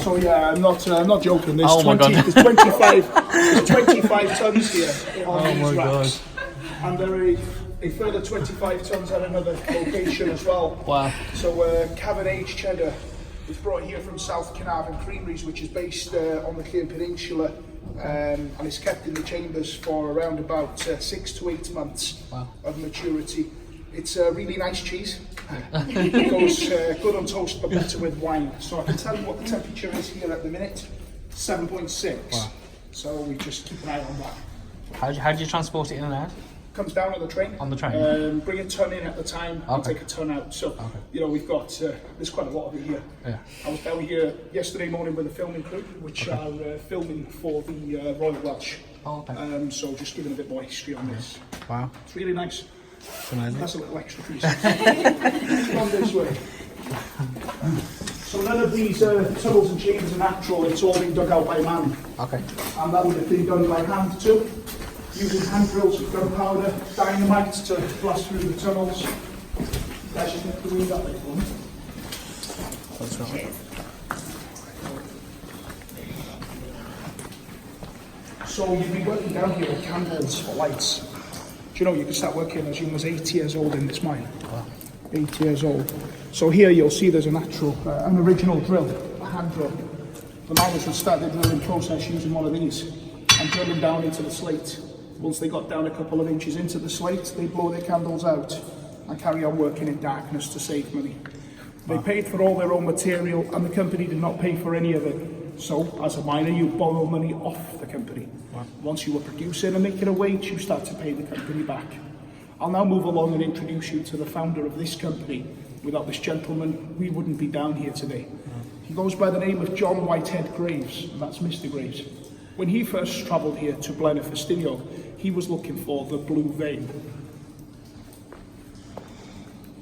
So yeah, I'm not joking. There's Oh my God. there's 25 tons here on these racks, and there are a further 25 tons at another location as well. Wow. So Cavan aged cheddar is brought here from South Carnarvon Creameries, which is based on the Clear Peninsula, and it's kept in the chambers for around about 6 to 8 months of maturity. It's a really nice cheese. It goes good on toast, but better with wine. So I can tell you what the temperature is here at the minute, 7.6. Wow. So we just keep an eye on that. How do you transport it in and out? Comes down on the train. On the train? Bring a ton in at the time and take a ton out. So, you know, we've got, there's quite a lot of it here. Yeah. I was down here yesterday morning with a filming crew, which are filming for the Royal Welsh. So just giving a bit more history on this. Wow. It's really nice. It's amazing. That's a little extra piece. On this way. So none of these tunnels and chambers are natural, it's all been dug out by man. Okay. And that would have been done by hand too, using hand drills with gunpowder, dynamite to blast through the tunnels. Guys, just need to read that way for me. That's right. So you'd be working down here with candles for lights. Do you know you can start working as young as 8 years old in this mine? Wow. 8 years old. So here you'll see there's a natural, an original drill, a hand drill. The miners would start the drilling process using one of these and drilling down into the slate. Once they got down a couple of inches into the slate, they blow their candles out and carry on working in darkness to save money. They paid for all their own material and the company did not pay for any of it. So, as a miner, you borrow money off the company. Wow. Once you were producing and making a wage, you start to pay the company back. I'll now move along and introduce you to the founder of this company. Without this gentleman, we wouldn't be down here today. He goes by the name of John Whitehead Graves, and that's Mr. Graves. When he first travelled here to Blaenau he was looking for the blue vein.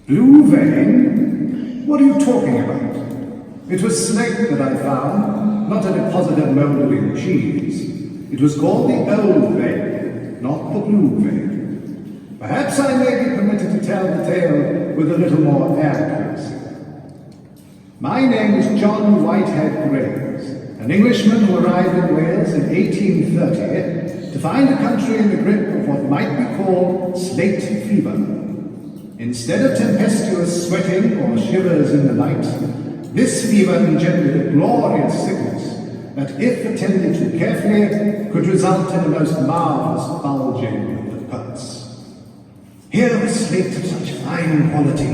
Blue vein? What are you talking about? It was slate that I found, not a deposit of mouldering cheese. It was called the old vein, not the blue vein. Perhaps I may be permitted to tell the tale with a little more accuracy. My name is John Whitehead Graves, an Englishman who arrived in Wales in 1830 to find the country in the grip of what might be called slate fever. Instead of tempestuous sweating or shivers in the night, this fever engendered a glorious sickness that, if attended to carefully, could result in the most marvellous bulging of the pulse. Here was slate of such fine quality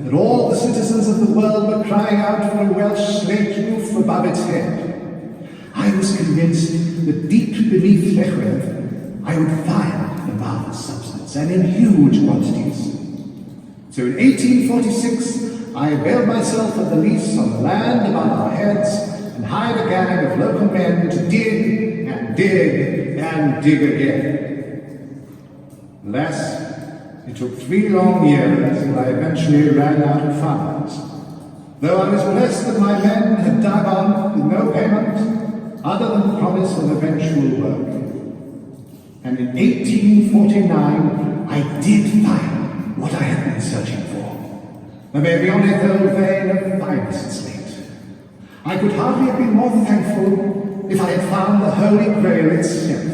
that all the citizens of the world were crying out for a Welsh slate roof above its head. I was convinced that deep beneath Llechwedd I would find the marvellous substance, and in huge quantities. So in 1846, I availed myself of the lease on the land above our heads and hired a gang of local men to dig and dig and dig again. Alas, it took 3 long years and I eventually ran out of funds. Though I was blessed that my men had dug on with no payment other than the promise of eventual work. And in 1849, I did find what I had been searching for. The babyonic old vein of finest slate. I could hardly have been more thankful if I had found the Holy Grail itself.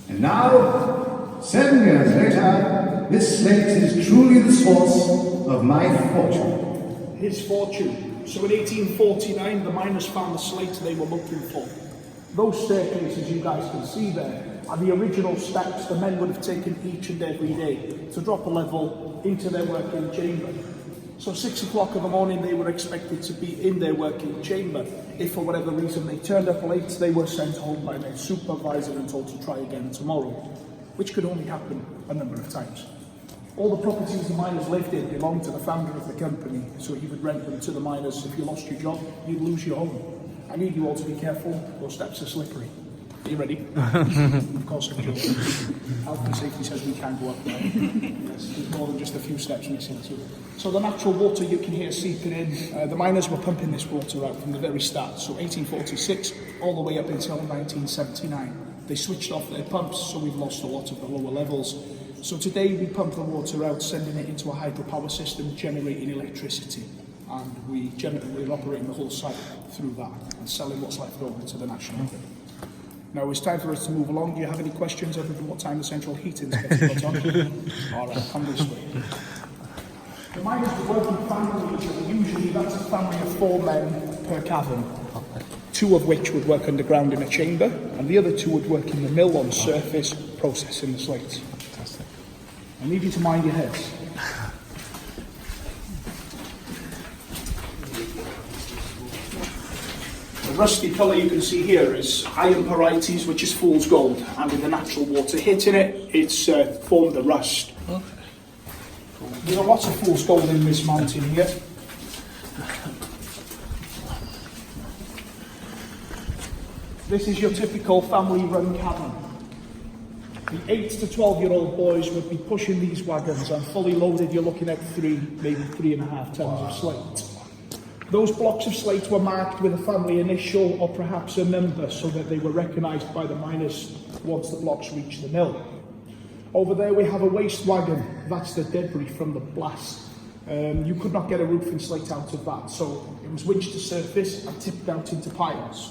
And now, 7 years later, this slate is truly the source of my fortune. His fortune. So in 1849, the miners found the slate they were looking for. Those staircases you guys can see there are the original steps the men would have taken each and every day to drop a level into their working chamber. So 6 o'clock in the morning they were expected to be in their working chamber. If for whatever reason they turned up late, they were sent home by their supervisor and told to try again tomorrow, which could only happen a number of times. All the properties the miners lived in belonged to the founder of the company, so he would rent them to the miners. If you lost your job, you'd lose your home. I need you all to be careful, those steps are slippery. Are you ready? Of course I'm joking. Health and safety says we can go up there. Yes, there's more than just a few steps missing too. So the natural water you can hear seeping in, the miners were pumping this water out from the very start. So 1846 all the way up until 1979. They switched off their pumps, so we've lost a lot of the lower levels. So today we pump the water out, sending it into a hydropower system, generating electricity. And we're operating the whole site through that and selling what's left over to the national grid. Now it's time for us to move along. Do you have any questions other than what time the central heating is getting put on? All right, come this way. The miners were working families, and usually that's a family of 4 men per cavern, 2 of which would work underground in a chamber, and the other 2 would work in the mill on surface, processing the slates. Fantastic. I need you to mind your heads. The rusty colour you can see here is iron parites, which is fool's gold, and with the natural water hitting it, it's formed the rust. Okay. There's a lot of fool's gold in this mountain here. This is your typical family-run cavern. The 8 to 12-year-old boys would be pushing these wagons, and fully loaded you're looking at 3, maybe 3.5 tons of slate. Those blocks of slate were marked with a family initial or perhaps a number so that they were recognised by the miners once the blocks reached the mill. Over there we have a waste wagon. That's the debris from the blast. You could not get a roofing slate out of that, so it was winched to surface and tipped out into piles.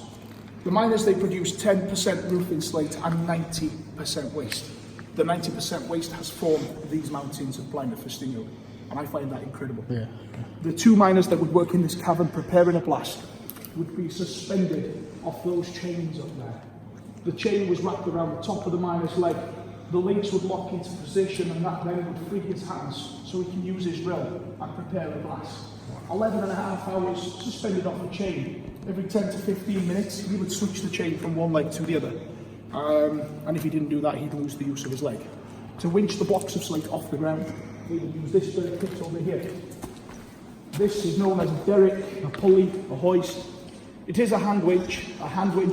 The miners, they produced 10% roofing slate and 90% waste. The 90% waste has formed these mountains of blind Fustingo, and I find that incredible. Yeah. The 2 miners that would work in this cavern preparing a blast would be suspended off those chains up there. The chain was wrapped around the top of the miner's leg. The links would lock into position, and that then would free his hands so he can use his drill and prepare a blast. 11.5 hours suspended off the chain. Every 10 to 15 minutes, he would switch the chain from one leg to the other. And if he didn't do that, he'd lose the use of his leg. To winch the blocks of slate off the ground, they would use this bird kit over here. This is known as a derrick, a pulley, a hoist. It is a hand winch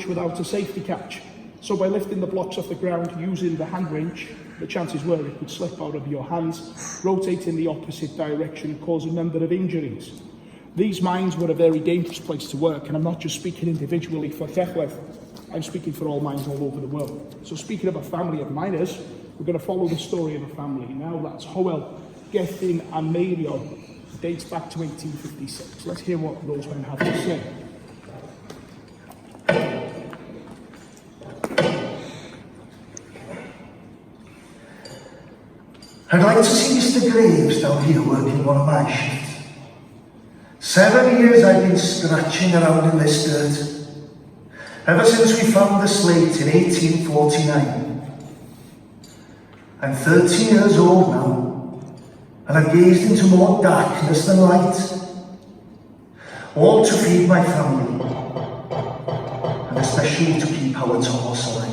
without a safety catch. So by lifting the blocks off the ground using the hand winch, the chances were it could slip out of your hands, rotate in the opposite direction, and cause a number of injuries. These mines were a very dangerous place to work, and I'm not just speaking individually for Llechwedd, I'm speaking for all mines all over the world. So speaking of a family of miners, we're going to follow the story of a family. Now that's Howell, Gethin and Meirio. It dates back to 1856. Let's hear what those men have to say. I'd like to see Mr. Graves down here working one of my shifts. 7 years I've been scratching around in this dirt. Ever since we found the slate in 1849. I'm 30 years old now, and I've gazed into more darkness than light. All to feed my family, and especially to keep our horse alive.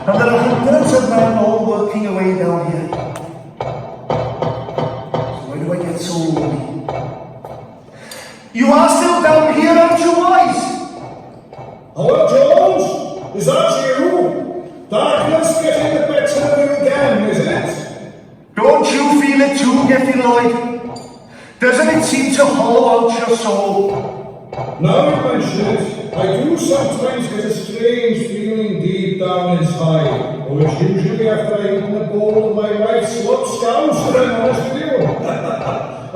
And there are hundreds of men all working away down here. So why do I get so lonely? You are still down here, aren't you, boys? Hello, Jones? Is that you? Darkness getting the better of you again, is it? Don't you feel it too, Gethin Lloyd? Doesn't it seem to hollow out your soul? Now you mention it, I do sometimes get a strange feeling deep down inside, or it's usually after I've eaten a bowl of my wife's slop scouse, if I'm honest with you.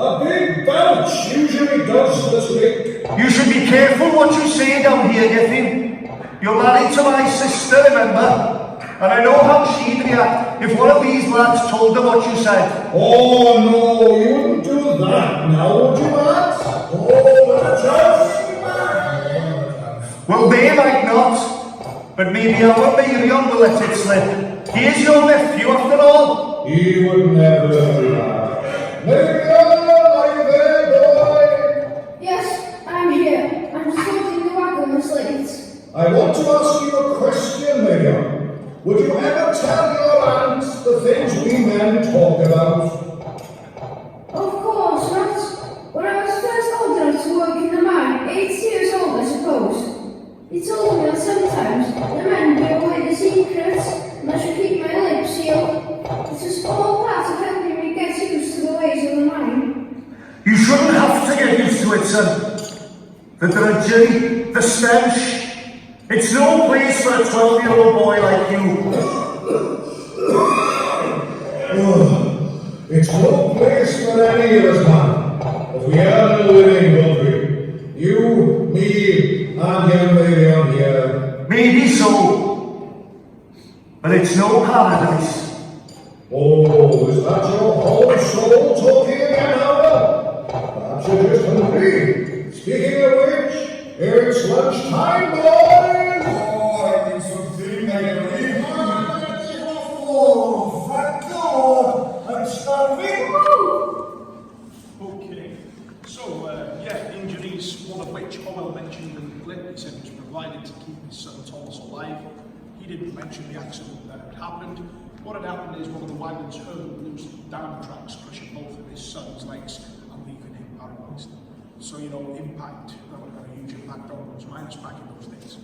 A big belch usually does the trick. You should be careful what you say down here, Gethin. You're married to my sister, remember? And I know how she'd react if one of these lads told her what you said. Oh no, you wouldn't do that now, would you, lads? Oh, that's Well, they might not, but maybe our Miriam will let it slip. He is your nephew, after all. He would never do that. Miriam, are you there, boy? Yes, I'm here. I'm sorting the wagon with slate. I want to ask you a question, Miriam. Would you ever tell your aunt the things we men talk about? Of course not. When I was first old enough to work in the mine, 8 years old I suppose, he told me that sometimes the men gave away the secrets and I should keep my lips sealed. It was all part of helping me get used to the ways of the mine. You shouldn't have to get used to it, son. The drudgery, the stench. It's no place for a 12-year-old boy like you. It's no place for any of us, man. But we are a living, don't we? But it's no paradise. Oh, is that your whole soul talking again, Albert? Perhaps you're just hungry. Speaking of which, it's lunchtime, boys! Oh, I've been so thin, I never eat. Oh, thank God! I'm starving! Okay, so injuries, one of which Owen mentioned in the clip. He said it was provided to keep his son Thomas alive. He didn't mention the accident that had happened. What had happened is one of the wagons hurled loose down the tracks, crushing both of his son's legs and leaving him paralysed. So, impact, that would have had a huge impact on those miners back in those days.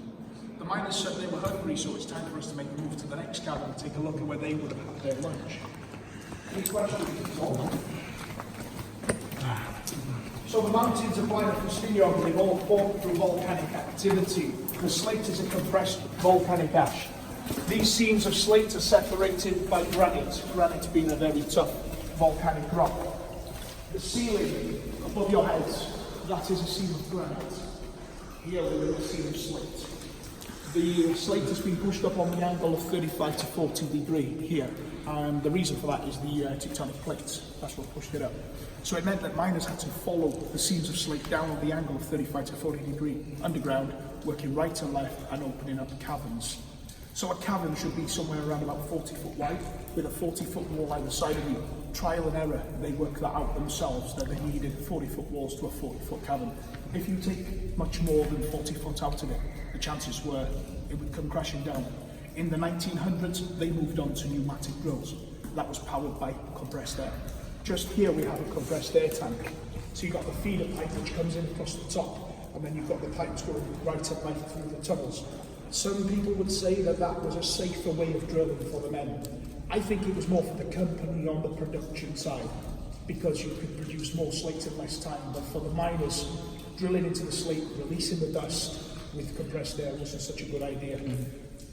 The miners said they were hungry, so it's time for us to make a move to the next cabin and take a look at where they would have had their lunch. Any questions? So the mountains of Blaen and Festiniog, they've all formed through volcanic activity. The slate is a compressed volcanic ash. These seams of slate are separated by granite being a very tough volcanic rock. The ceiling above your heads, that is a seam of granite. Here we're in a seam of slate. The slate has been pushed up on the angle of 35 to 40 degrees here, and the reason for that is the tectonic plates. That's what pushed it up. So it meant that miners had to follow the seams of slate down at the angle of 35 to 40 degrees underground, working right and left and opening up caverns. So a cavern should be somewhere around about 40 foot wide, with a 40-foot wall either side of you. Trial and error, they worked that out themselves, that they needed 40-foot walls to a 40-foot cavern. If you take much more than 40 foot out of it, the chances were it would come crashing down. In the 1900s, they moved on to pneumatic drills. That was powered by compressed air. Just here we have a compressed air tank. So you've got the feeder pipe which comes in across the top, and then you've got the pipes going right and left through the tunnels. Some people would say that that was a safer way of drilling for the men. I think it was more for the company on the production side, because you could produce more slate in less time. But for the miners, drilling into the slate, releasing the dust with compressed air wasn't such a good idea.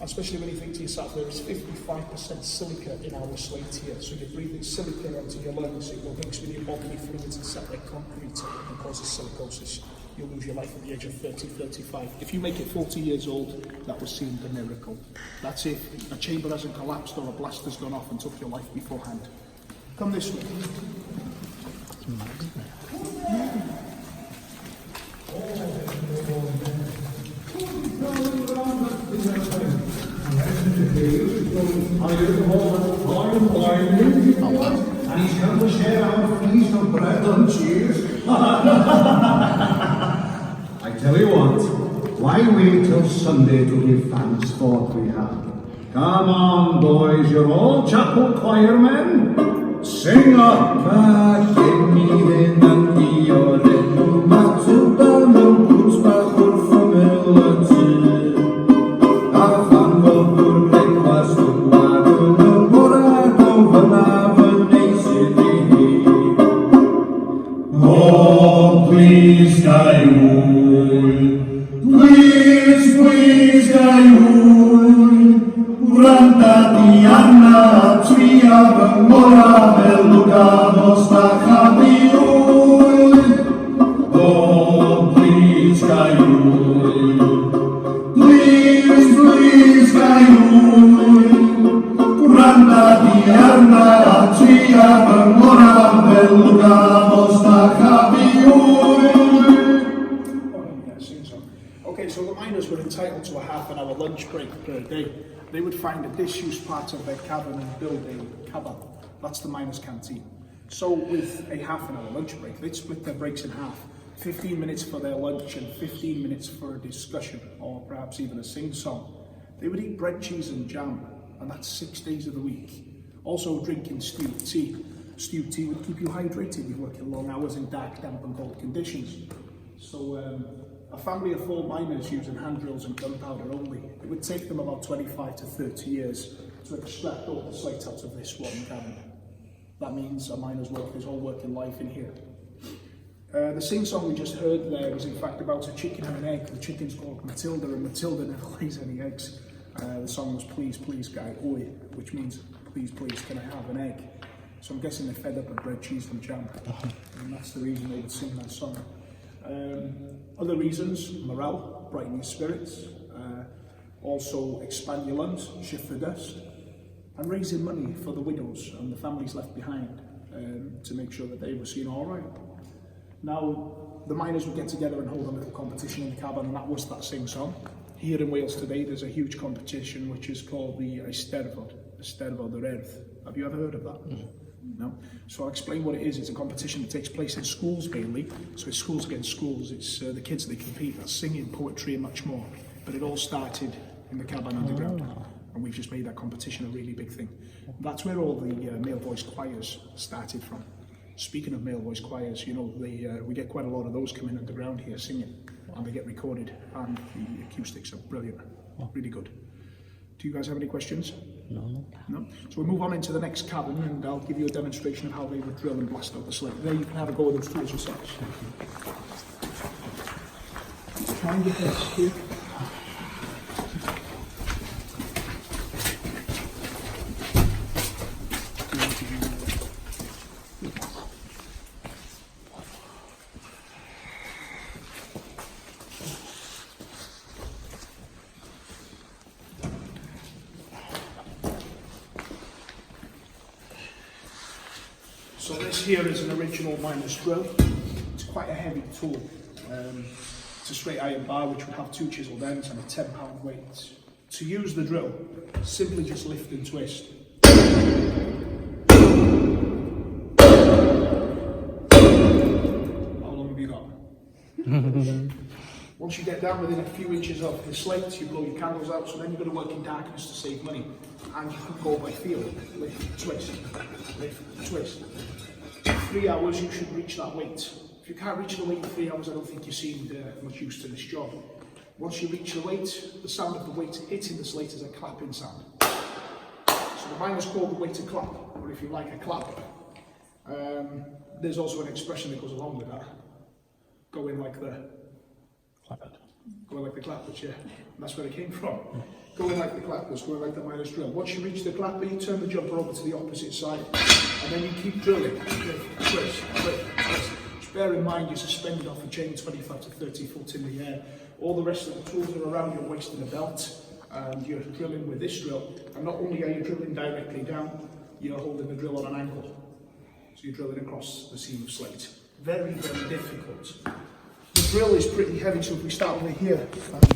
Especially when you think to yourself, there is 55% silica in our slate here. So you're breathing silica onto your lungs, it will mix with your bodily fluids and set like concrete and causes silicosis. You'll lose your life at the age of 30, 35. If you make it 40 years old, that was seen a miracle. That's if a chamber hasn't collapsed or a blast has gone off and took your life beforehand. Come this way. And he's come to share our feast of bread and cheese. I tell you what, why wait till Sunday to give thanks for what we have? Come on, boys, you're all chapel choir men. Sing up! Oh, please, please, Ranta di Anna, tria mora belugano sta capiul. Oh, please, please, Ranta di Anna, tria mora belugano sta capiul. Okay, so the miners were entitled to a half-an-hour lunch break per day. They would find a disused part of their cabin and build a cabin. That's the miners' canteen. So with a half-an-hour lunch break, they'd split their breaks in half. 15 minutes for their lunch and 15 minutes for a discussion, or perhaps even a sing-song. They would eat bread, cheese and jam, and that's 6 days of the week. Also drinking stewed tea. Stewed tea would keep you hydrated. You're working long hours in dark, damp and cold conditions. So a family of 4 miners using hand drills and gunpowder only, it would take them about 25 to 30 years to extract all the slate out of this one cabin. That means a miner's work is all working life in here. The sing-song we just heard there was in fact about a chicken and an egg. The chicken's called Matilda, and Matilda never lays any eggs. The song was Please, Please, Guy, Oi, which means Please, Please, can I have an egg? So I'm guessing they're fed up of bread, cheese and jam, and that's the reason they would sing that song. Other reasons, morale, brighten your spirits. Also expand your lungs, shift the dust, and raising money for the widows and the families left behind to make sure that they were seen all right. Now, the miners would get together and hold a little competition in the cabin, and that was that sing-song. Here in Wales today, there's a huge competition which is called the Eisteddfod yr Urdd. Have you ever heard of that? No? So I'll explain what it is. It's a competition that takes place in schools mainly. So it's schools against schools. It's the kids they compete. That's singing, poetry and much more. But it all started in the cabin underground. And we've just made that competition a really big thing. That's where all the male voice choirs started from. Speaking of male voice choirs, you know, we get quite a lot of those coming underground here singing, and they get recorded, and the acoustics are brilliant, really good. Do you guys have any questions? No. No? So we'll move on into the next cabin, and I'll give you a demonstration of how they would drill and blast out the slate. There, you can have a go with those tools yourselves. Try and get this here. So this here is an original miner's drill. It's quite a heavy tool. It's a straight iron bar which would have 2 chiseled ends and a 10-pound weight. To use the drill, simply just lift and twist. How long have you got? Once you get down within a few inches of the slate, you blow your candles out, so then you've got to work in darkness to save money. And you can go by feel. Lift, twist, lift, twist. 3 hours, you should reach that weight. If you can't reach the weight in 3 hours, I don't think you seemed much use to this job. Once you reach the weight, the sound of the weight hitting the slate is a clapping sound. So the miners call the weight a clap, or if you like, a clap. There's also an expression that goes along with that. Going like the clappers, yeah. That's where it came from. Going like the clappers, going like the miner's drill. Once you reach the clapper, you turn the jumper over to the opposite side, and then you keep drilling. Twist, twist. Just bear in mind you're suspended off a chain 25 to 30 foot in the air. All the rest of the tools are around your waist in a belt, and you're drilling with this drill. And not only are you drilling directly down, you're holding the drill on an angle. So you're drilling across the seam of slate. Very, very difficult. The drill is pretty heavy, so if we start over here,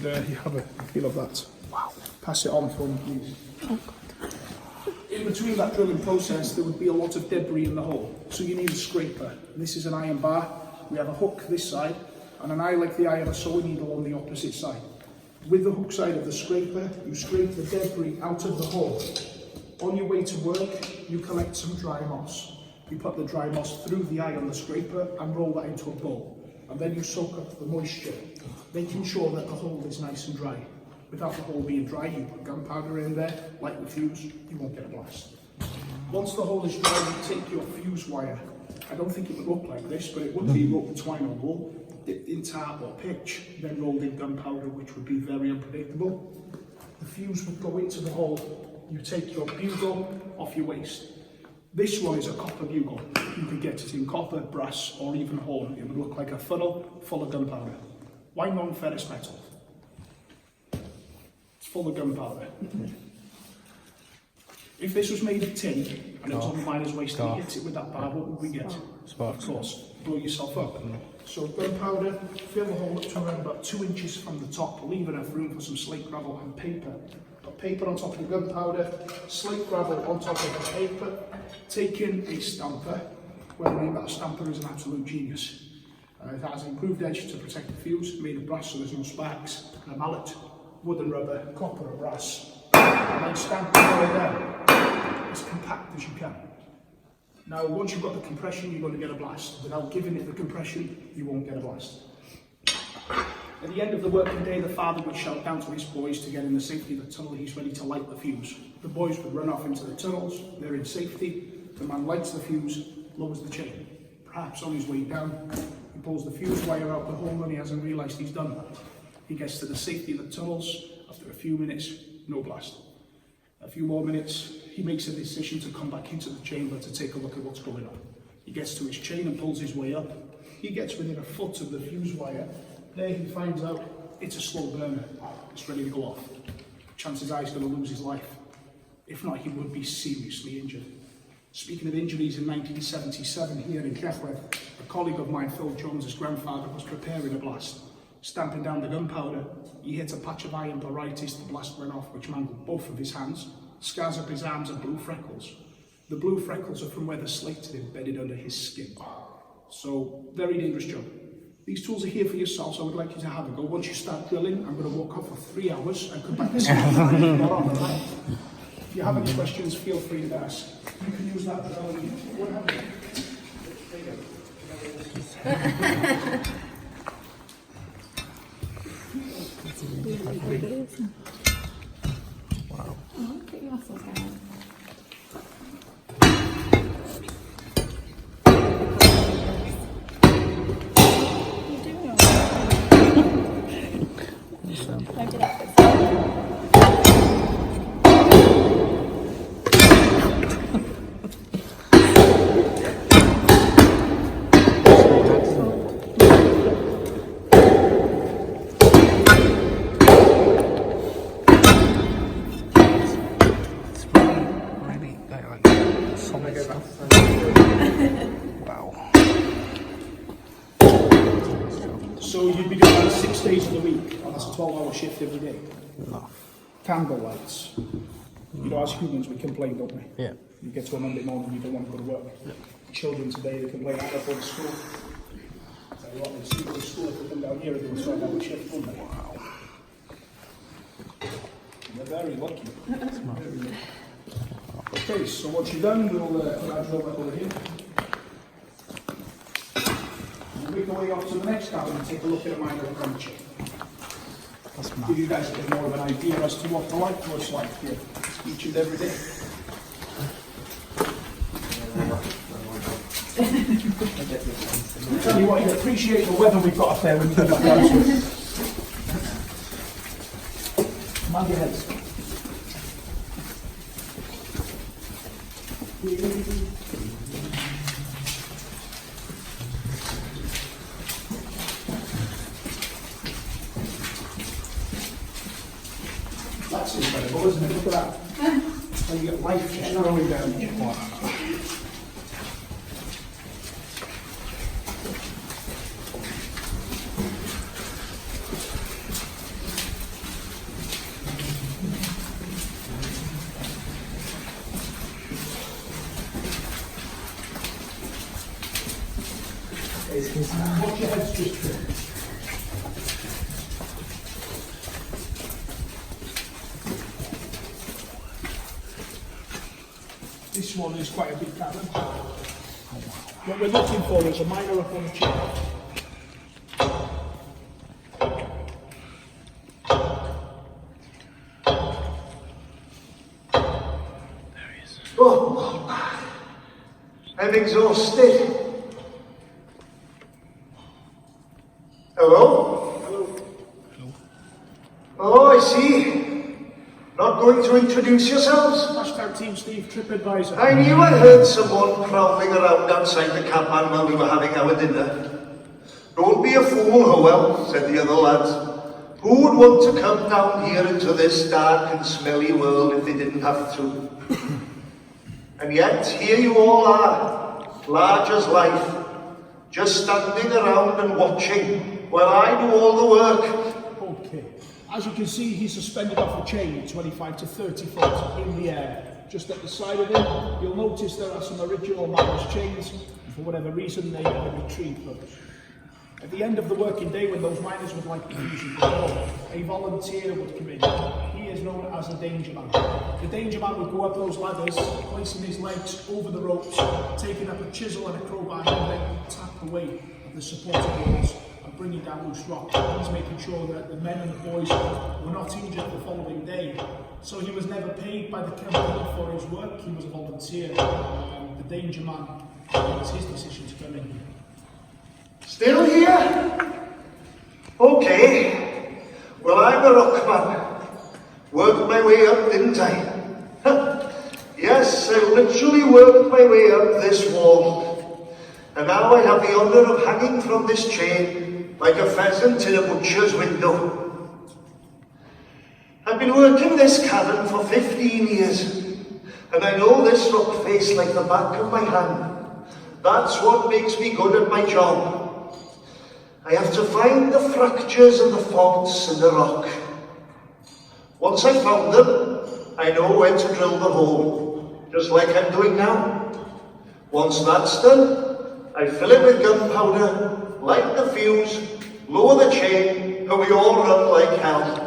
and you have a feel of that. Wow. Pass it on for me, please. In between that drilling process, there would be a lot of debris in the hole, so you need a scraper. This is an iron bar. We have a hook this side, and an eye like the eye of a sewing needle on the opposite side. With the hook side of the scraper, you scrape the debris out of the hole. On your way to work, you collect some dry moss. You put the dry moss through the eye on the scraper and roll that into a bowl. And then you soak up the moisture, making sure that the hole is nice and dry. Without the hole being dry, you put gunpowder in there, light the fuse, you won't get a blast. Once the hole is dry, you take your fuse wire. I don't think it would look like this, but it would be rope twine or wool, dipped in tar or pitch, then rolled in gunpowder, which would be very unpredictable. The fuse would go into the hole. You take your bugle off your waist. This one is a copper bugle. You could get it in copper, brass, or even horn. It would look like a funnel full of gunpowder. Why non-ferrous metal? It's full of gunpowder. If this was made of tin and it was on the miner's waist and you hit it with that bar, what would we get? Sparks. Of course, blow yourself up. So gunpowder, fill the hole up to around about 2 inches from the top, leave enough room for some slate gravel and paper. Put paper on top of the gunpowder, slate gravel on top of the paper, take in a stamper. Whoever named that a stamper is an absolute genius. It has an improved edge to protect the fuse, made of brass so there's no sparks, and a mallet, wood and rubber, copper or brass. And then stamp it all down, as compact as you can. Now, once you've got the compression, you're going to get a blast. Without giving it the compression, you won't get a blast. At the end of the working day, the father would shout down to his boys to get in the safety of the tunnel. He's ready to light the fuse. The boys would run off into the tunnels. They're in safety. The man lights the fuse, lowers the chain. Perhaps on his way down, he pulls the fuse wire out the hole and he hasn't realised he's done that. He gets to the safety of the tunnels. After a few minutes, no blast. A few more minutes, he makes a decision to come back into the chamber to take a look at what's going on. He gets to his chain and pulls his way up. He gets within a foot of the fuse wire. There he finds out it's a slow burner. It's ready to go off. chances are he's going to lose his life. If not, he would be seriously injured. Speaking of injuries, in 1977 here in Llechwedd, a colleague of mine, Phil Jones's grandfather, was preparing a blast. Stamping down the gunpowder, he hit a patch of iron baritis, the blast went off, which mangled both of his hands, scars up his arms and blue freckles. The blue freckles are from where the slate had embedded under his skin. So, very dangerous job. These tools are here for yourself, so I would like you to have a go. Once you start drilling, I'm going to walk off for 3 hours and come back and see if you have any questions, feel free to ask. You can use that drill and whatever. Wow. Look at your muscles, guys. Wow. So you'd be doing that 6 days of the week, and that's a 12-hour shift every day? No. Can go lights. You know, as humans, we complain, don't we? Yeah. You get to a Monday morning, you don't want to go to work. Yeah. Children today, they complain, I don't go to school. Tell you what, they see go to school, if they come down here, they will start having a shift, don't they? Wow. They're very lucky. Very lucky. Okay, so once you're done, we'll put our drill back over here. We'll make our way off to the next cabin and take a look at a minor approach. Give you guys a bit more of an idea as to what the life looks like here, each and every day. Tell you what, you appreciate the weather we've got up there when you come back down to it. Mind your heads. That's incredible, isn't it? Look at that. So you get life just rolling down. Wow. Watch your heads just trip. This one is quite a big cabin. What we're looking for is a miner up on a chair. Oh, I'm exhausted. Hello? Hello. Oh, I see. Not going to introduce yourselves? Hashtag Team Steve, TripAdvisor. I knew I heard someone prowling around outside the cabin while we were having our dinner. Don't be a fool, Howell, said the other lads. Who would want to come down here into this dark and smelly world if they didn't have to? And yet, here you all are, large as life, just standing around and watching while I do all the work. Okay. As you can see, he's suspended off a chain 25 to 30 foot in the air. Just at the side of him, you'll notice there are some original miners' chains. For whatever reason, they never retrieved them. At the end of the working day, when those miners would like to use the door, a volunteer would come in. He is known as a danger man. The danger man would go up those ladders, placing his legs over the ropes, taking up a chisel and a crowbar, and then tap away at the supporting walls and bringing down loose rock. He's making sure that the men and the boys were not injured the following day. So he was never paid by the company for his work. He was a volunteer. The danger man, it was his decision to come in here. Still here? Okay. Well, I'm a rockman. Worked my way up, didn't I? Yes, I literally worked my way up this wall. And now I have the honour of hanging from this chain like a pheasant in a butcher's window. I've been working this cavern for 15 years, and I know this rock face like the back of my hand. That's what makes me good at my job. I have to find the fractures and the faults in the rock. Once I've found them, I know where to drill the hole, just like I'm doing now. Once that's done, I fill it with gunpowder, light the fuse, lower the chain, and we all run like hell.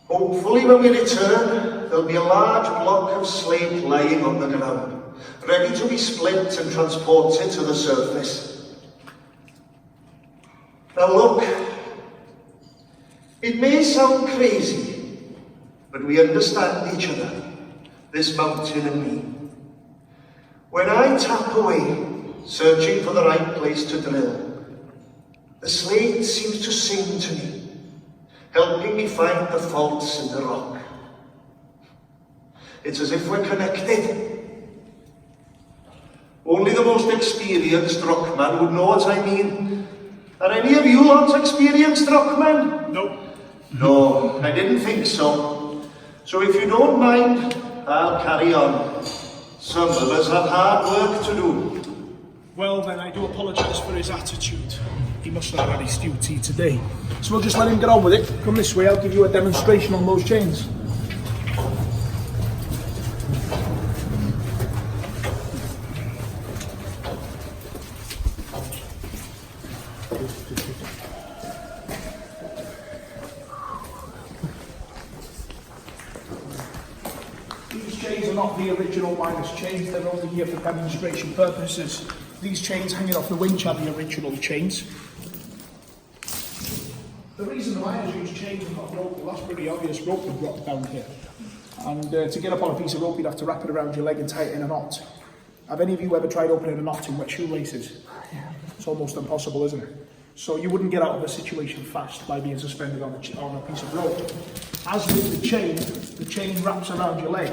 Hopefully when we return, there'll be a large block of slate lying on the ground, ready to be split and transported to the surface. Now look, it may sound crazy, but we understand each other, this mountain and me. When I tap away, searching for the right place to drill, the slate seems to sing to me, helping me find the faults in the rock. It's as if we're connected. Only the most experienced rockman would know what I mean. Are any of you lots experienced rockmen? No. No, I didn't think so. So if you don't mind, I'll carry on. Some of us have hard work to do. Well then, I do apologise for his attitude. He must not have had his duty today. So we'll just let him get on with it. Come this way, I'll give you a demonstration on those chains. These chains are not the original miners chains, they're only here for demonstration purposes. These chains hanging off the winch are the original chains. The reason the miners use chains and not rope, well, that's pretty obvious. Rope would drop down here. And to get up on a piece of rope, you'd have to wrap it around your leg and tie it in a knot. Have any of you ever tried opening a knot in wet shoelaces? It's almost impossible, isn't it? So you wouldn't get out of a situation fast by being suspended on a piece of rope. As with the chain wraps around your leg.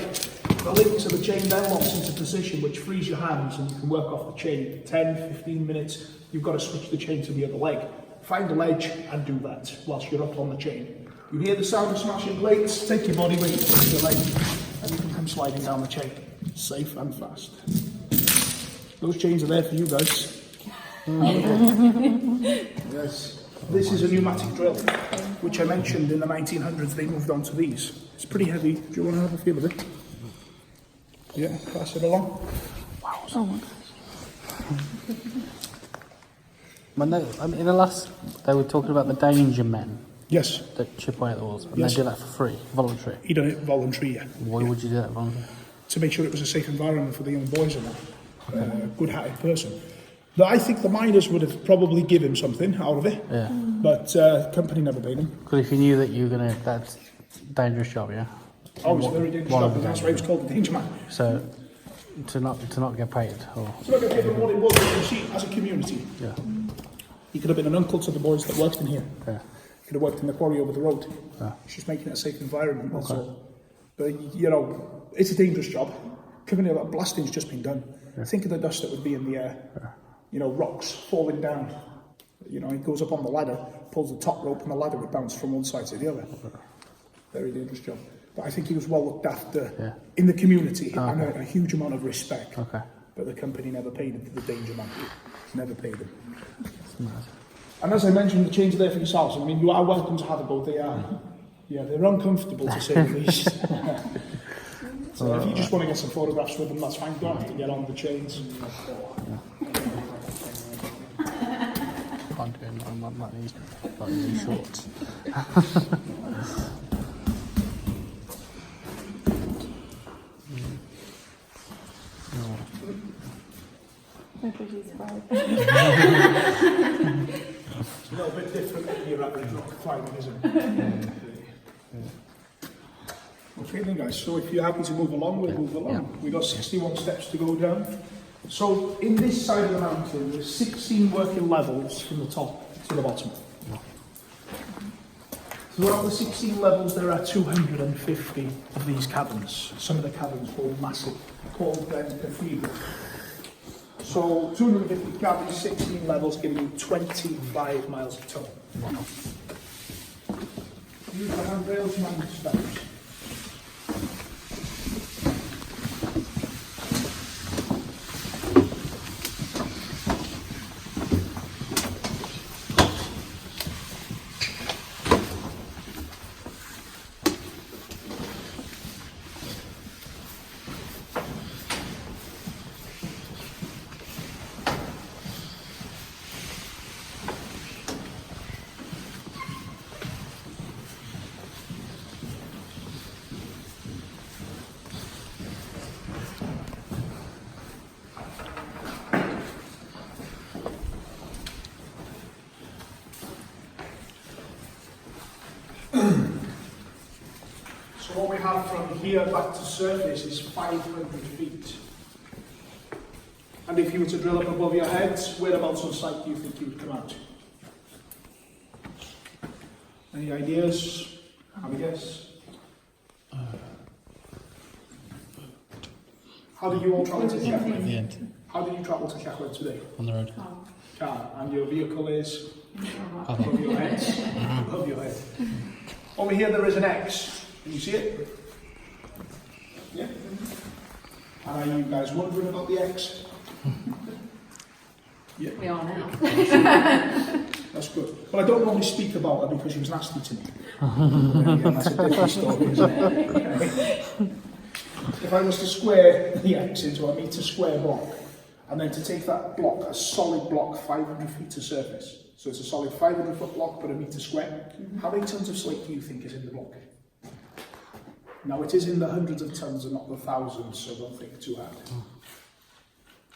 The links of the chain then locks into position, which frees your hands and you can work off the chain. 10, 15 minutes, you've got to switch the chain to the other leg. Find a ledge and do that whilst you're up on the chain. You hear the sound of smashing plates, take your body weight to the ledge and you can come sliding down the chain. Safe and fast. Those chains are there for you guys. Yes. This is a pneumatic drill, which I mentioned in the 1900s they moved on to these. It's pretty heavy. Do you want to have a feel of it? Yeah, pass it along. Wow. Oh my gosh. In the last, they were talking about the danger men Yes. that chip away at the walls, and Yes. they do that for free, voluntary. He done it voluntary, yeah. Why would you do that voluntary? To make sure it was a safe environment for the young boys and that. Good-hearted person. But I think the miners would have probably given something out of it, Yeah. but company never paid him. Because if you knew that you were gonna, that's dangerous job, yeah. Oh, it was a very dangerous One of job, the and that's why it was called the danger man. So to not get paid, or So look at what it was, you see, as a community. yeah, He could have been an uncle to the boys that worked in here. yeah, He could have worked in the quarry over the road. yeah. It's just making it a safe environment, that's all. But, you know, it's a dangerous job. Coming here, that blasting's just been done. Think of the dust that would be in the air. You know, rocks falling down. You know, he goes up on the ladder, pulls the top rope, and the ladder would bounce from one side to the other. Very dangerous job. But I think he was well looked after in the community, and a huge amount of respect. Okay. But the company never paid him for the danger man. Never paid him. And as I mentioned, the chains are there for yourselves. I mean, you are welcome to have a go. They are, they're uncomfortable to say the least. So if you just want to get some photographs with them, that's fine. You don't have to get on the chains. Can't do it. I'm not these shorts. It's a little bit different than your average rock climbing, isn't it? Okay then guys, so if you're happy to move along, we'll move along. We've got 61 steps to go down. So in this side of the mountain, there's 16 working levels from the top to the bottom. Throughout the 16 levels, there are 250 of these caverns. Some of the caverns were massive, called cathedral. So 250 caverns, 16 levels, giving you 25 miles of tunnel. Use the handrails, mind the steps. So what we have from here back to surface is 500 feet. And if you were to drill up above your heads, whereabouts on site do you think you would come out? Any ideas? Have a guess? How did you all travel to Llechwedd? The end. How did you travel to Llechwedd today? On the road. Car. And your vehicle is above your heads? Above your head. Over here there is an X. Can you see it? Yeah? And are you guys wondering about the X? Yeah. We are now. That's good. Well, I don't normally speak about her because she was nasty to me. Yeah, that's a different story, isn't it? If I was to square the X into a metre square block, and then to take that block, a solid block, 500 feet to surface, so it's a solid 500 foot block but a metre square, how many tonnes of slate do you think is in the block? Now it is in the hundreds of tonnes and not the thousands, so don't think too hard.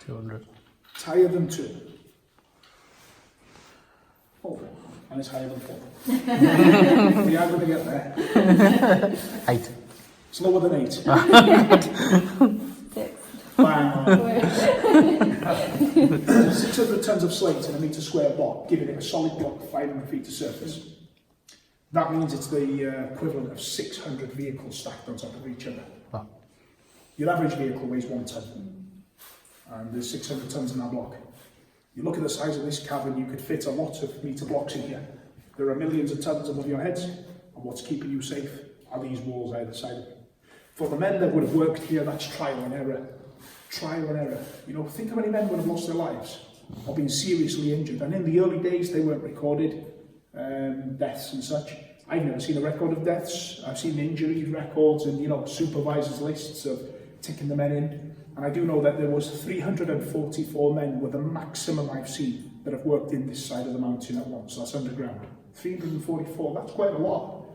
200. It's higher than 2. 4. And it's higher than 4. We are going to get there. 8. It's lower than 8. 6. Bang on. 600 tonnes of slate in a metre square block, giving it a solid block 500 feet to surface. That means it's the equivalent of 600 vehicles stacked on top of each other. Wow. Your average vehicle weighs 1 tonne, and there's 600 tonnes in that block. You look at the size of this cavern, you could fit a lot of metre blocks in here. There are millions of tonnes above your heads, and what's keeping you safe are these walls either side of you. For the men that would have worked here, that's trial and error. Trial and error. You know, think how many men would have lost their lives or been seriously injured. And in the early days, they weren't recorded, deaths and such. I've never seen a record of deaths. I've seen injury records and, you know, supervisors' lists of ticking the men in. And I do know that there was 344 men were the maximum I've seen that have worked in this side of the mountain at once. That's underground. 344, that's quite a lot,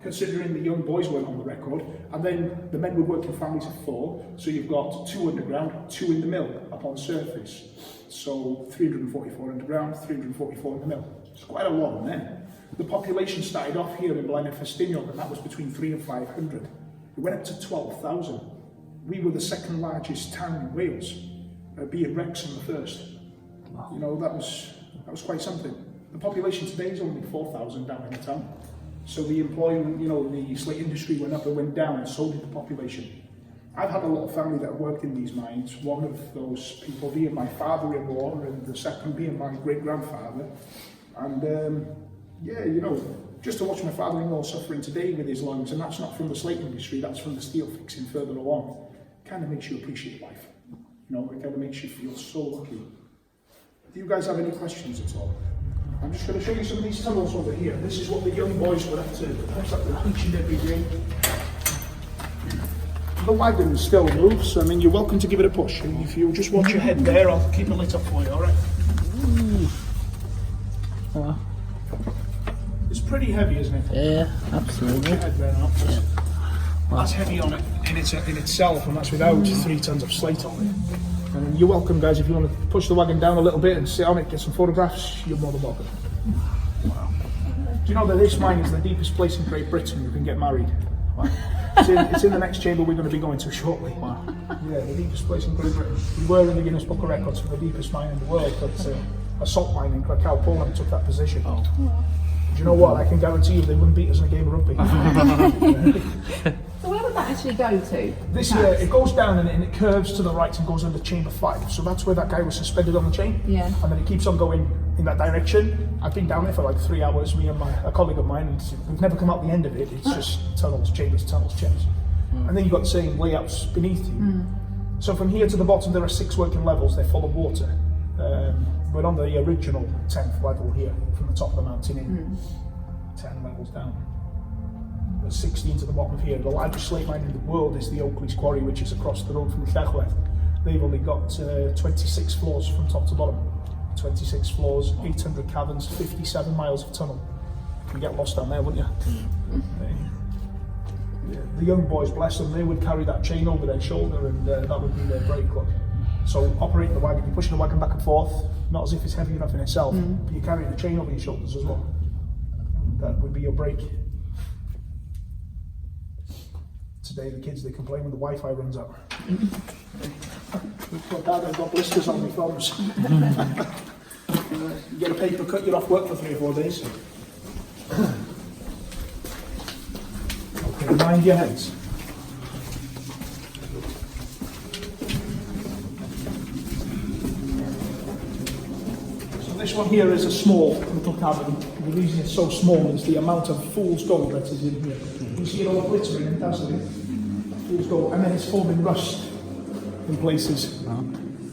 considering the young boys weren't on the record. And then the men would work in families of 4, so you've got 2 underground, 2 in the mill up on surface. So 344 underground, 344 in the mill. It's quite a lot of men. The population started off here in Blaen Ffestiniog, and that was between 300 and 500. It went up to 12,000. We were the second largest town in Wales, being Wrexham the first. You know, that was quite something. The population today is only 4,000 down in the town. So the employment, you know, the slate industry went up and went down, and so did the population. I've had a lot of family that have worked in these mines, one of those people being my father-in-law, and the second being my great-grandfather. And yeah, you know, just to watch my father-in-law suffering today with his lungs, and that's not from the slate industry, that's from the steel fixing further along, kind of makes you appreciate life. You know, it kind of makes you feel so lucky. Do you guys have any questions at all? I'm just going to show you some of these tunnels over here. This is what the young boys would have to push up each and every day. The wagon still moves, so I mean, you're welcome to give it a push. And if you just watch your head there, I'll keep it lit up for you, alright? It's pretty heavy, isn't it? Yeah, absolutely. Watch your head there now. Yeah. That's heavy on it in itself, and that's without 3 tons of slate on it. And you're welcome, guys, if you want to push the wagon down a little bit and sit on it, get some photographs, you're more than welcome. Wow. Do you know that this mine is the deepest place in Great Britain you can get married? Wow. It's in the next chamber we're going to be going to shortly. Wow. Yeah, the deepest place in Great Britain. We were in the Guinness Book of Records for the deepest mine in the world, but a salt mine in Krakow, Poland took that position. Oh. Do you know what? I can guarantee you they wouldn't beat us in a game of rugby. So where would that that actually go to? This here, it goes down and it curves to the right and goes under chamber 5. So that's where that guy was suspended on the chain. Yeah. And then it keeps on going in that direction. I've been down there for like 3 hours, me and a colleague of mine, and we've never come out the end of it. It's just tunnels, chambers, chambers. And then you've got the same layouts beneath you. So from here to the bottom, there are 6 working levels. They're full of water. We're on the original 10th level here, from the top of the mountain in 10 levels down. There's 16 to the bottom of here. The largest slate mine in the world is the Oakley's Quarry, which is across the road from Llechwedd. They've only got 26 floors from top to bottom. 26 floors, 800 caverns, 57 miles of tunnel. You get lost down there, wouldn't you? The young boys, bless them, they would carry that chain over their shoulder, and that would be their brake club. So operating the wagon, you're pushing the wagon back and forth, not as if it's heavy enough in itself, but you're carrying the chain over your shoulders as well. That would be your brake. Today the kids, they complain when the Wi-Fi runs out. But Dad, I've got blisters on my thumbs. You get a paper cut, you're off work for 3 or 4 days. Okay, mind your heads. This one here is a small little cabin. The reason it's so small is the amount of fool's gold that is in here. You see it all glittering and dazzling. Fool's gold, and then it's forming rust in places.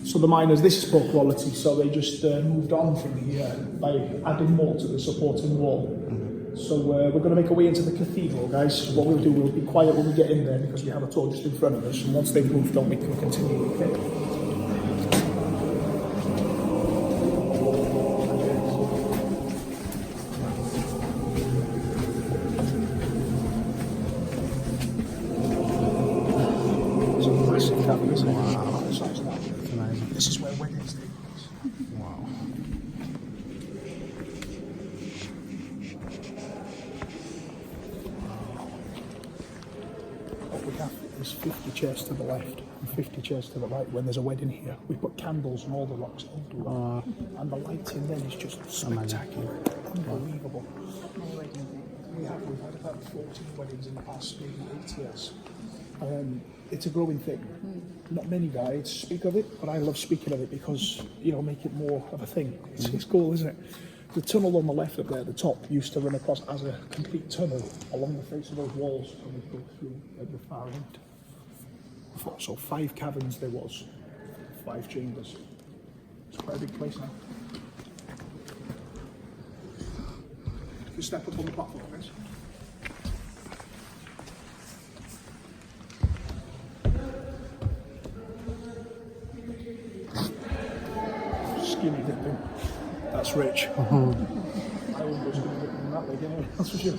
So the miners, this is poor quality, so they just moved on from here by adding more to the supporting wall. So we're going to make our way into the cathedral, guys. What we'll do, we'll be quiet when we get in there because we have a tour just in front of us, and once they've moved on, we can continue. Okay? This is where weddings take place. Wow. What we have is 50 chairs to the left and 50 chairs to the right. When there's a wedding here, we put candles on all the rocks, and the lighting then is just spectacular, unbelievable. We've had about 14 weddings in the past maybe 8 years. It's a growing thing. Not many guides speak of it, but I love speaking of it because, make it more of a thing. It's cool, isn't it? The tunnel on the left up there at the top used to run across as a complete tunnel along the face of those walls, and we'd go through at the far end. So 5 caverns there was, 5 chambers. It's quite a big place now. You can step up on the platform, guys. Skinny dipping. That's rich. I wouldn't go skinny dipping in that way, anyway, that's for sure.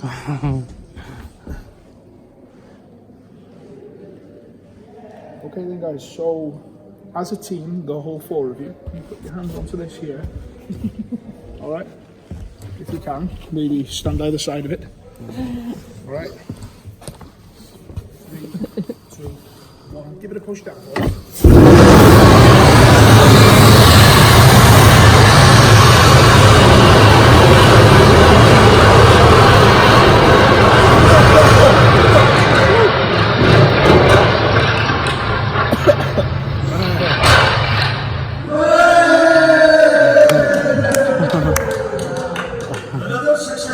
Okay then guys, so as a team, the whole 4 of you, you put your hands onto this here. Alright? If you can, maybe stand either side of it. Alright? 3, 2, 1, give it a push down.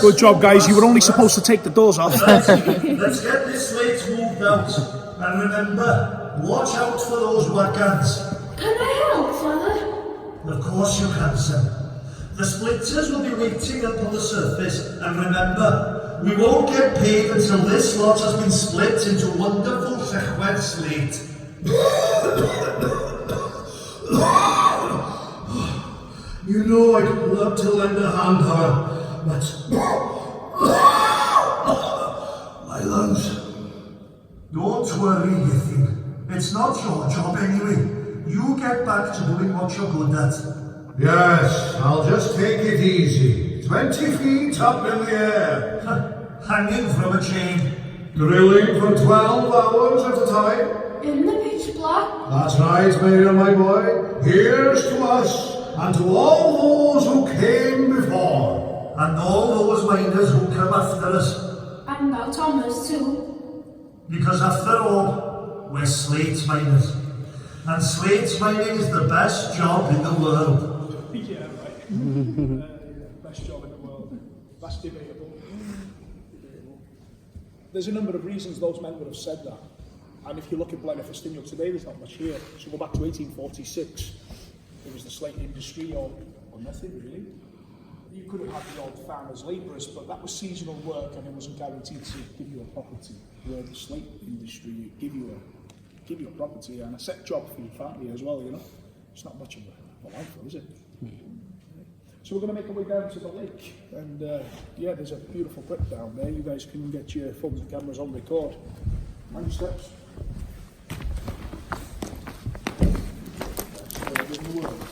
Good job, guys. You were only supposed to take the doors off. Let's get this slate moved out. And remember, watch out for those wagons. Can I help, Father? Of course you can, son. The splitters will be waiting up on the surface. And remember, we won't get paid until this lot has been split into wonderful Llechwedd slate. You know I'd love to lend a hand, Howard. But my lungs. Don't worry, Ethan. It's not your job anyway. You get back to doing what you're good at. Yes, I'll just take it easy. 20 feet up in the air. Hanging from a chain. Drilling for 12 hours at a time. In the pitch black? That's right, Mayor, my boy. Here's to us and to all those who came before. And all those miners who come after us. And about Thomas too. Because after all, we're slate miners. And slate mining is the best job in the world. Yeah, right. Best job in the world. That's debatable. There's a number of reasons those men would have said that. And if you look at Blenheim today, there's not much here. So go back to 1846. It was the slate industry or nothing really. You could have had the old farmers, labourers, but that was seasonal work and it wasn't guaranteed to give you a property. Where the slate industry give you a property and a set job for your family as well, you know. It's not much of a life, is it? So we're going to make our way down to the lake, and yeah, there's a beautiful clip down there. You guys can get your phones and cameras on record. Mind your steps. That's where it is in the world.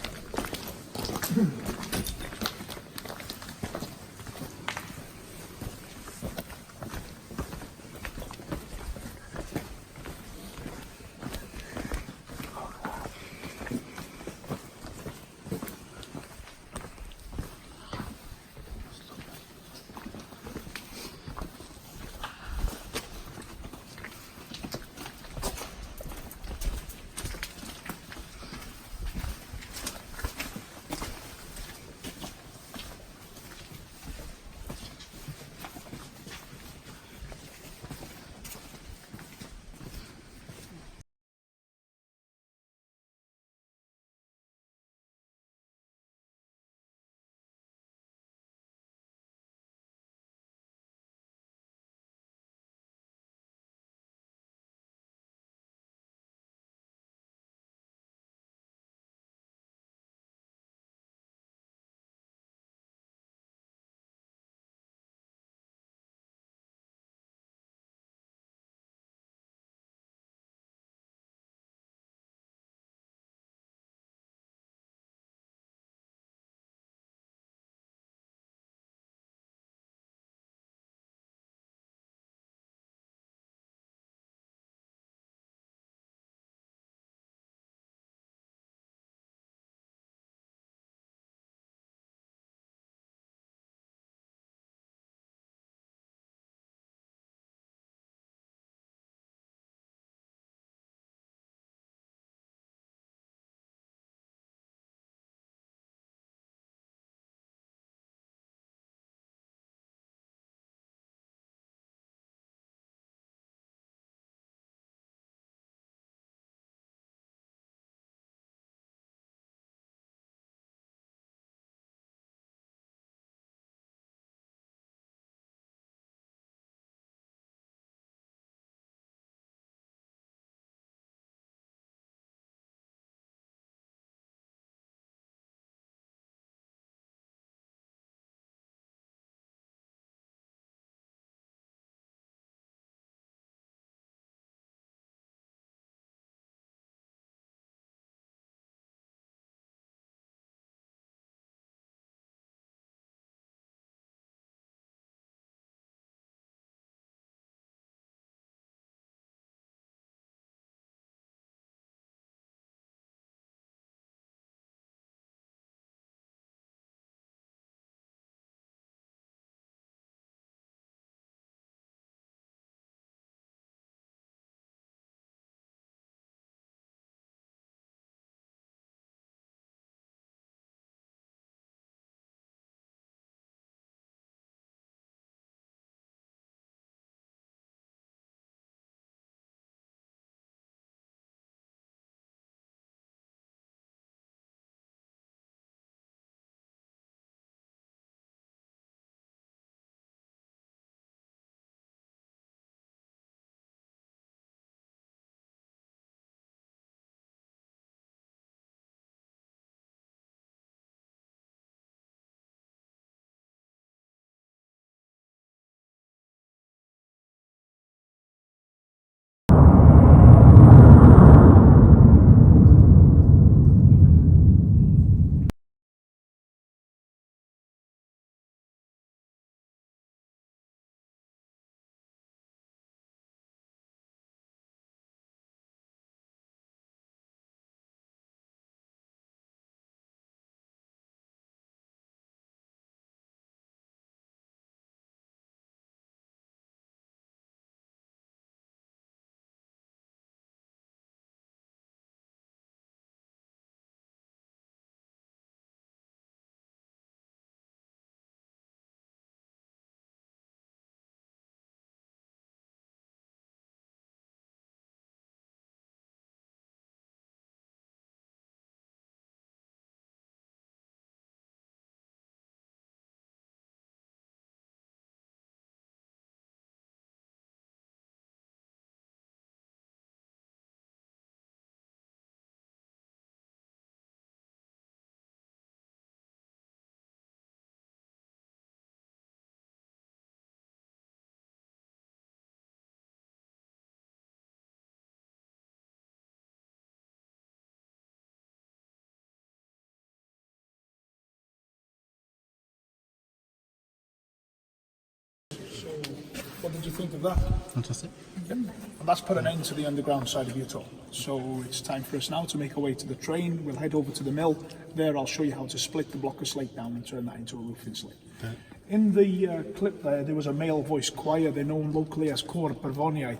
What did you think of that? Fantastic. And that's put an end to the underground side of your tour. So it's time for us now to make our way to the train. We'll head over to the mill. There I'll show you how to split the block of slate down and turn that into a roofing slate. Okay. In the clip there was a male voice choir. They're known locally as Cor Barfoniaid.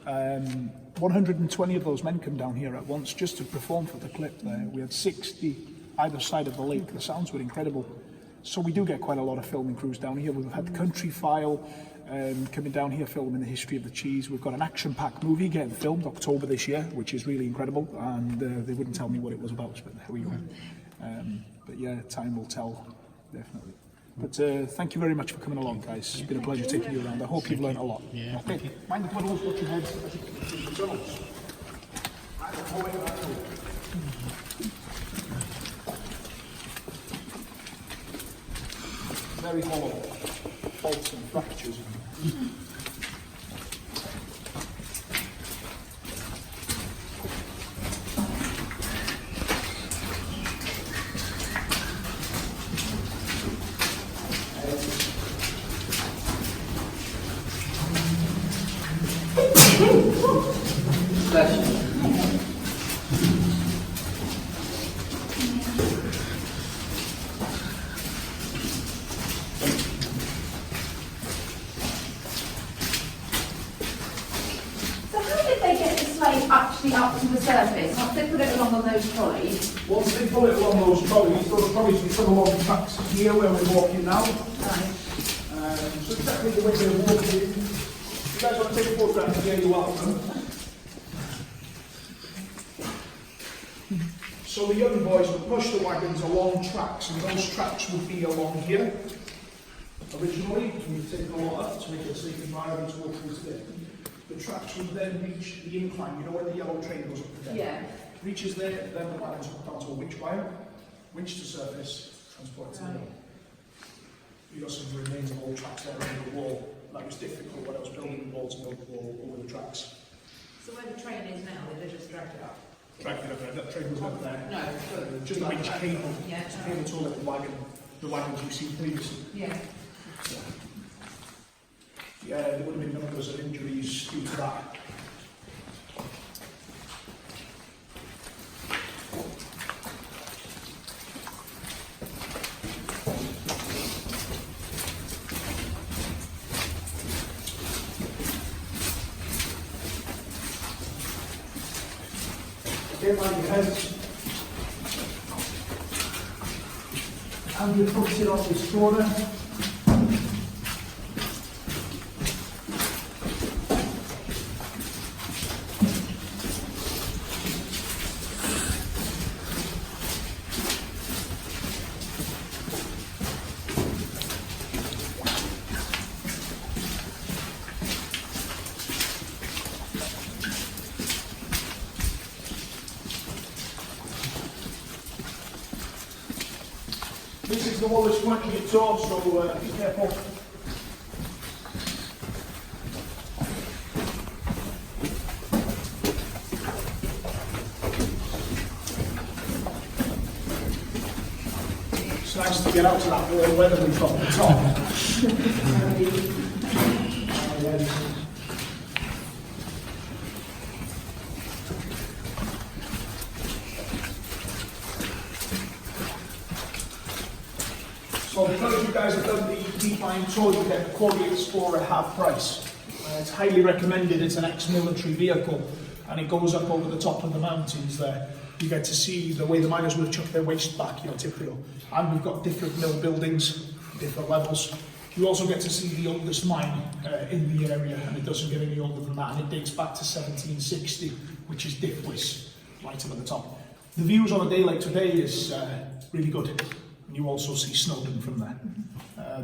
120 of those men come down here at once just to perform for the clip there. We had 60 either side of the lake. The sounds were incredible. So we do get quite a lot of filming crews down here. We've had Country File coming down here filming the history of the cheese. We've got an action-packed movie getting filmed October this year, which is really incredible, and they wouldn't tell me what it was about, but there we go. But yeah, time will tell, definitely. But thank you very much for coming along, guys. It's been a pleasure taking you around. I hope you've learned a lot. Yeah, okay. Mind the puddles, watch your heads as you come through the tunnels. Very hollow, faults and fractures. Actually up to the surface, once they put it along on those trolleys. Once they pull it along those trolleys will come along the tracks here where we're walking now. Right. So exactly the way they're walking. If you guys want to take a photograph, yeah, you're welcome. So the young boys would push the wagons along tracks, and those tracks would be along here. Originally, we've taken a lot up to make it a safe environment to walk through today. The tracks would then reach the incline, you know where the yellow train goes up the deck? Yeah. Reaches there, then the wagons hook onto a winch wire, winch to surface, transport to the mill. You got some remains of old tracks there under the wall. That was difficult when I was building the wall to build the wall over the tracks. So where the train is now, they just dragged it up? Dragged it up there, that train was up there. No, good. Just a winch cable, Yeah. to cable to let the wagons you've seen previously. Yeah. Yeah, there would have been numbers of injuries due to that. Again, like your heads. And you focus it off this corner. This is the wall that's working its own, so be careful. It's nice to get out to that warm weather we've got at the top. So because you guys have done the decline tour, you get the Quality Explorer half price. It's highly recommended. It's an ex-military vehicle, and it goes up over the top of the mountains there. You get to see the way the miners would have chucked their waste back, typical. And we've got different mill buildings, different levels. You also get to see the oldest mine in the area, and it doesn't get any older than that, and it dates back to 1760, which is Diffwys, right up at the top. The views on a day like today is really good. And you also see Snowdon from there.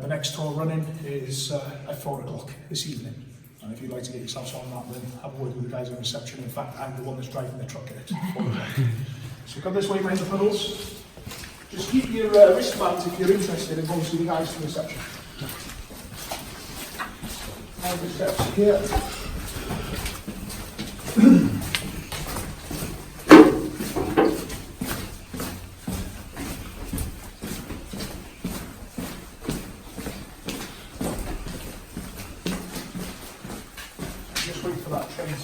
The next tour running is at 4 o'clock this evening. And if you'd like to get yourselves on that, then have a word with the guys on reception. In fact, I'm the one that's driving the truck at it. So come this way, mind the puddles. Just keep your wristbands if you're interested and go and see the guys from reception. And the steps here.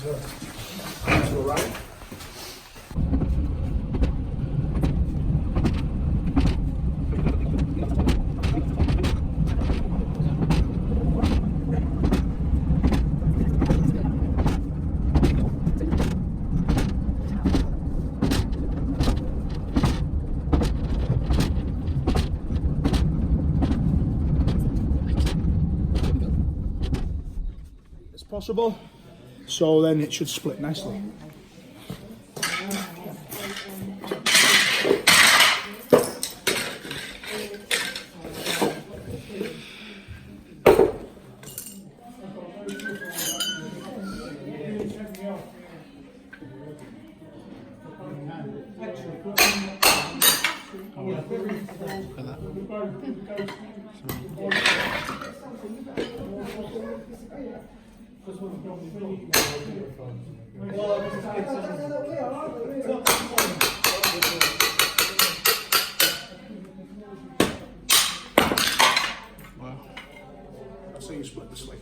That's all right. As possible, so then it should split nicely. So you split the slate.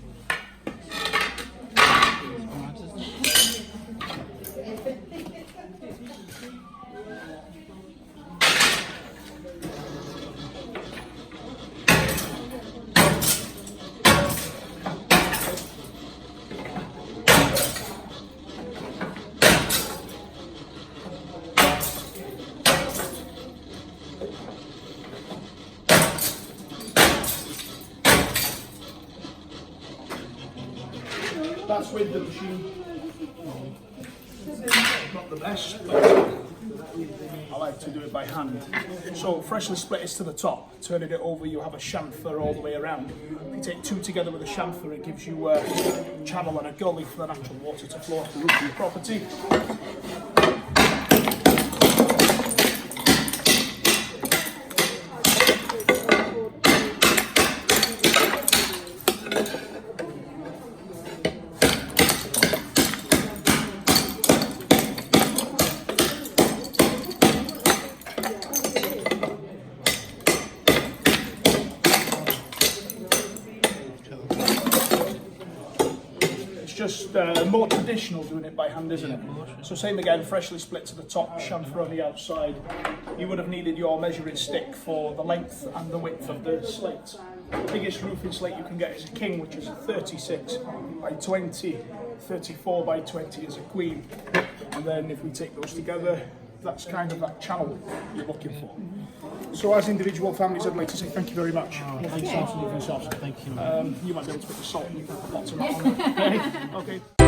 That's with the machine. Not the best, but I like to do it by hand. So freshly split is to the top. Turning it over, you have a chamfer all the way around. If you take two together with a chamfer, it gives you a channel and a gully for the natural water to flow off the roof of your property. Just more traditional doing it by hand, isn't it? So same again, freshly split to the top, chamfer on the outside. You would have needed your measuring stick for the length and the width of the slate. The biggest roofing slate you can get is a king, which is 36 by 20, 34 by 20 is a queen. And then if we take those together, that's kind of that channel you're looking for. So as individual families, I'd like to say thank you very much. Thanks for your sauce. Thank you. You might be able to put the salt in the bottom. Okay.